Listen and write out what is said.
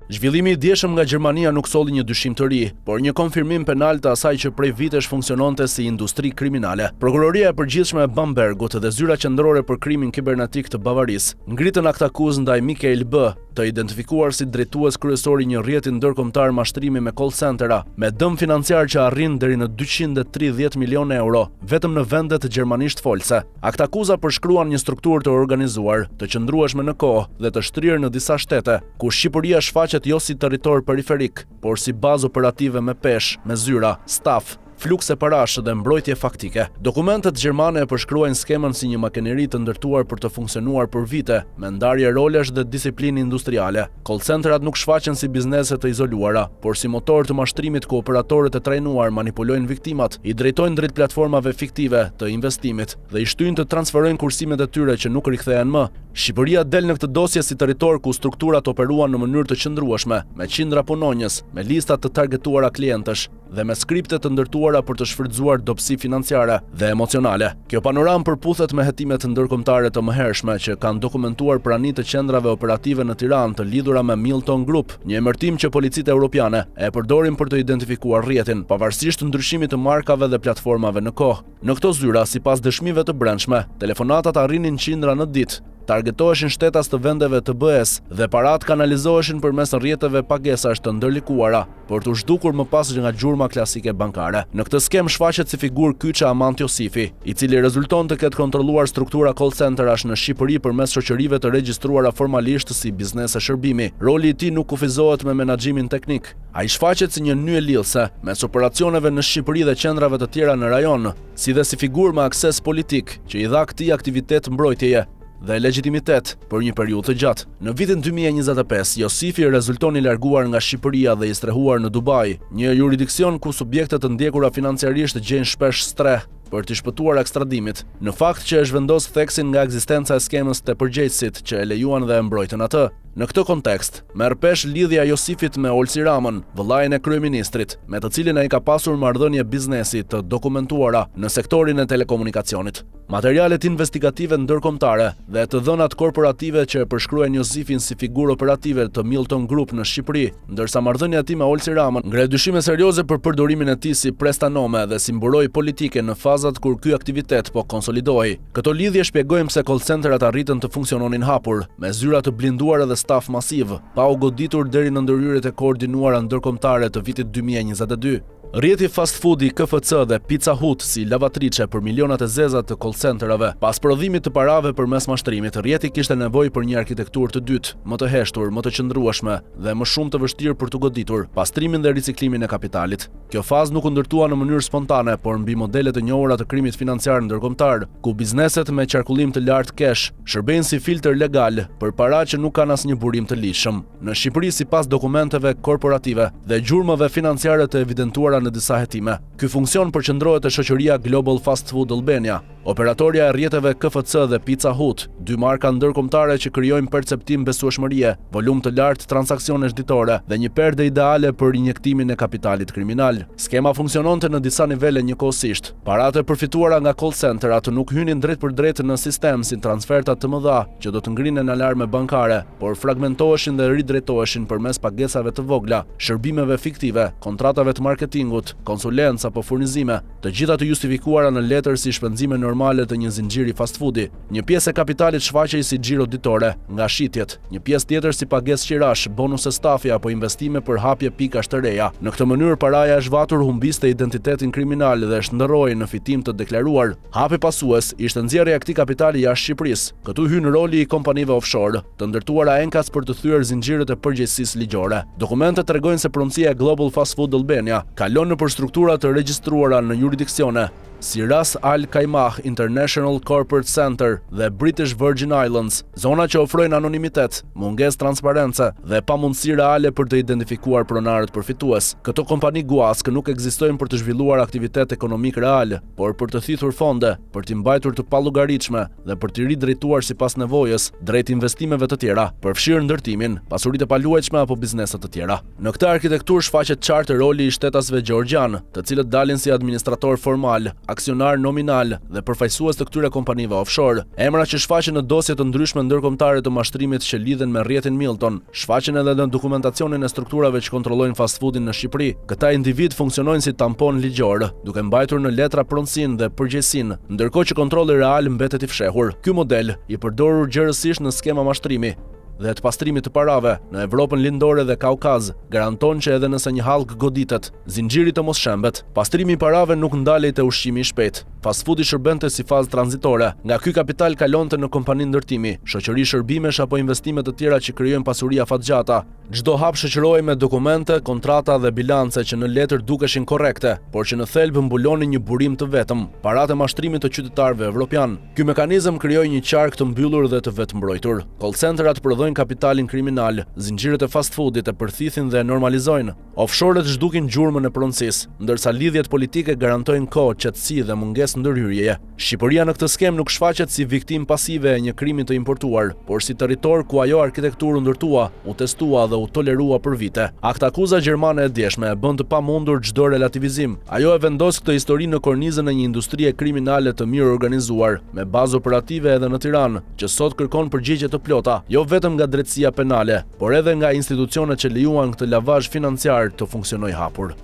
Zhvillimi i dieshëm nga Gjermania nuk solli një dyshim të ri, por një konfirmim penal të asaj që prej vitesh funksiononte si industri kriminale. Prokuroria e përgjithshme e Bambergut dhe zyra qendrore për krimin kibernetik të Bavarisë ngritën aktakuzë ndaj Mikael B., të identifikuar si drejtues kryesor i një rrjeti ndërkombëtar mashtrimi me call centera, me dëm financiar që arrin deri në 230 milionë euro vetëm në vendet gjermanisht folse. Aktakuza përshkruan një strukturë të organizuar, të qëndrueshme në kohë dhe të shtrirë në disa shtete, ku Shqipëria shfaqet jo si territor periferik, por si bazë operative me peshë, me zyra, staf, flukse parash dhe mbrojtje faktike. Dokumentet gjermane e përshkruajnë skemën si një makineri të ndërtuar për të funksionuar për vite, me ndarje rolesh dhe disiplinë industriale. Call centerat nuk shfaqen si biznese të izoluara, por si motor të mashtrimit ku operatorët e trajnuar manipulojnë viktimat, i drejtojnë drejt platformave fiktive të investimit dhe i shtyjnë të transferojnë kursimet e tyre që nuk rikthehen më. Shqipëria del në këtë dosje si territor ku strukturat operuan në mënyrë të qëndrueshme, me qindra punonjës, me listat të targetuara klientësh dhe me skripte të ndërtuara për të shfrytzuar dobësi financiare dhe emocionale. Kjo panoramë përputhet me hetimet ndërkombëtare të mëhershme që kanë dokumentuar praninë të qendrave operative në Tiranë të lidhura me Milton Group, një emërtim që policitë europiane e përdorin për të identifikuar rrjetin, pavarësisht ndryshimit të markave dhe platformave në kohë. Në këto zyra, sipas dëshmive të brendshme, telefonatat arrinin qindra në ditë, targetoheshin shtetas të vendeve të BE-s dhe parat kanalizoheshin përmes rrjeteve pagesash të ndërlikuara, për të zhdukur më pas nga gjurma klasike bankare. Në këtë skem shfaqet si figurë Kyça Amant Josifi, i cili rezulton të ketë kontrolluar struktura call centerash në Shqipëri përmes shoqërive të regjistruara formalisht si biznese shërbimi. Roli i tij nuk kufizohet me menaxhimin teknik. Ai shfaqet si një nyje lidhse mes operacioneve në Shqipëri dhe qendrave të tjera në rajon, si dhe si figurë me akses politik që i dha këtij aktivitet mbrojtjeje dhe legitimitet për një periudhë të gjatë. Në vitin 2025, Josifi rezulton i larguar nga Shqipëria dhe i strehuar në Dubai, një jurisdiksion ku subjektet të ndjekura financiarisht gjejnë shpesh streh për të shpëtuar ekstradimit, në fakt që e zhvendos theksin nga ekzistenca e skemës të përgjegjësit që e lejuan dhe e mbrojtën atë. Në këtë kontekst, merr pesh lidhja Josifit me Olsi Ramën, vëllain e kryeministrit, me të cilin ai ka pasur marrëdhënie biznesi të dokumentuara në sektorin e telekomunikacionit. Materialet investigative ndërkombëtare dhe të dhënat korporative që e përshkruajnë Josifin si figurë operative të Milton Group në Shqipëri, ndërsa marrëdhënia e tij me Olsi Ramën ngre dyshime serioze për përdorimin e tij si prestanome dhe si mburoj politike në fazat kur ky aktivitet po konsolidohej. Këto lidhje shpjegojnë pse call centerat arritën të funksiononin hapur, me zyra të blinduara dhe staf masiv, pa u goditur deri në ndërhyrjet e koordinuara ndërkombëtare të vitit 2022. Rrjeti fast food i KFC dhe Pizza Hut si lavatrice për milionat e zeza të call centerave. Pas prodhimit të parave përmes mashtrimit, rrjeti kishte nevojë për një arkitekturë të dytë, më të heshtur, më të qëndrueshme dhe më shumë të vështirë për të goditur, pastrimin dhe riciklimin e kapitalit. Kjo fazë nuk u ndërtua në mënyrë spontane, por mbi modele të njohura të krimit financiar ndërkombëtar, ku bizneset me qarkullim të lartë cash shërbejnë si filtr legal për para që nuk kanë asnjë burim të ligjshëm. Në Shqipëri, sipas dokumenteve korporative dhe gjurmëve financiare të evidentuara në disa hetime, ky funksion përqendrohet te shoqëria Global Fast Food Albania, operatorja e rrjeteve KFC dhe Pizza Hut, dy marka ndërkombëtare që krijojnë perceptim besueshmërie, volum të lartë transaksionesh ditore dhe një perde ideale për injektimin e kapitalit kriminal. Skema funksiononte në disa nivele njëkohësisht. Paratë e përfituara nga call centerat nuk hynin drejt për drejt në sistem si transferta të mëdha që do të ngrinin alarme bankare, por fragmentoheshin dhe ridrejtoheshin përmes pagesave të vogla, shërbimeve fiktive, kontratave të marketingut, konsulencë apo furnizime, të gjitha të justifikuara në letër si shpenzime normale të një zinxhiri fast foodi. Një pjesë e kapitalit shfaqej si xhiro ditore nga shitjet, një pjesë tjetër si pagesë qirash, bonuse stafi apo investime për hapje pikash të reja. Në këtë mënyrë paraja e zhvatur humbiste identitetin kriminal dhe shndërroi në fitim të deklaruar. Hapi pasues ishte nxjerrja e këtij kapitali jashtë Shqipërisë. Këtu hyn roli i kompanive offshore, të ndërtuara enkas për të thyer zinxhirët e përgjegjësisë ligjore. Dokumentet tregojnë se pronësia e Global Fast Food Albania kalon nëpër struktura të regjistruara në jurisdiksione si Ras Al Khaimah International Corporate Center dhe British Virgin Islands, zona që ofrojnë anonimitet, mungesë transparence dhe pamundësi reale për të identifikuar pronarët përfitues. Këto kompani guask nuk ekzistojnë për të zhvilluar aktivitet ekonomik real, por për të thithur fonde, për t'i mbajtur të pallogaritshme dhe për t'i ridrejtuar sipas nevojës drejt investimeve të tjera, përfshirë ndërtimin, pasuritë e paluajtshme apo biznese të tjera. Në këtë arkitekturë shfaqet qartë roli i shtetasve gjeorgjan, të cilët dalin si administrator formal, aksionar nominal dhe përfaqësues të këtyre kompanive offshore. Emra që shfaqen në dosje të ndryshme ndërkombëtare të mashtrimit që lidhen me rrjetin Milton, shfaqen edhe në dokumentacionin e strukturave që kontrollojnë fast foodin në Shqipëri. Këta individ funksionojnë si tampon ligjor, duke mbajtur në letra pronësinë dhe përgjegjësinë, ndërkohë që kontrolli real mbetet i fshehur. Ky model i përdorur gjerësisht në skema mashtrimi dhe të pastrimit të parave në Evropën lindore dhe Kaukaz garanton që edhe nëse një hallk goditet, zinxhiri të mos shembet. Pastrimi i parave nuk ndalej te ushqimi i shpejt. Fast foodi shërbente si fazë tranzitore. Nga ky kapital kalonte në kompani ndërtimi, shoqëri shërbimesh apo investime të tjera që krijojnë pasuri afatgjata. Çdo hap shoqërohej me dokumente, kontrata dhe bilance që në letër dukeshin korrekte, por që në thelb mbulonin një burim të vetëm, paratë e mashtrimit të qytetarëve evropian. Ky mekanizëm krijoi një qark të mbyllur dhe të vetëmbrojtur. Call centerat prodhojnë kapitalin kriminal, zinxhirët e fast foodit e përthithin dhe e normalizojnë. Offshore-et zhdukin gjurmën e pronësisë, ndërsa lidhjet politike garantojnë kohë, qetësi dhe mungesë ndërhyrjeje. Shqipëria në këtë skem nuk shfaqet si viktim pasive e një krimi të importuar, por si territor ku ajo arkitekturë ndërtua, u testua dhe u tolerua për vite. Akta akuza gjermane e djeshme e bën të pamundur çdo relativizim. Ajo e vendos këtë histori në kornizën e një industrie kriminale të mirë organizuar, me bazë operative edhe në Tiranë, që sot kërkon përgjigje të plota, jo vetëm nga drejtësia penale, por edhe nga institucionet që lejuan këtë lavazh financiar të funksionojë hapur.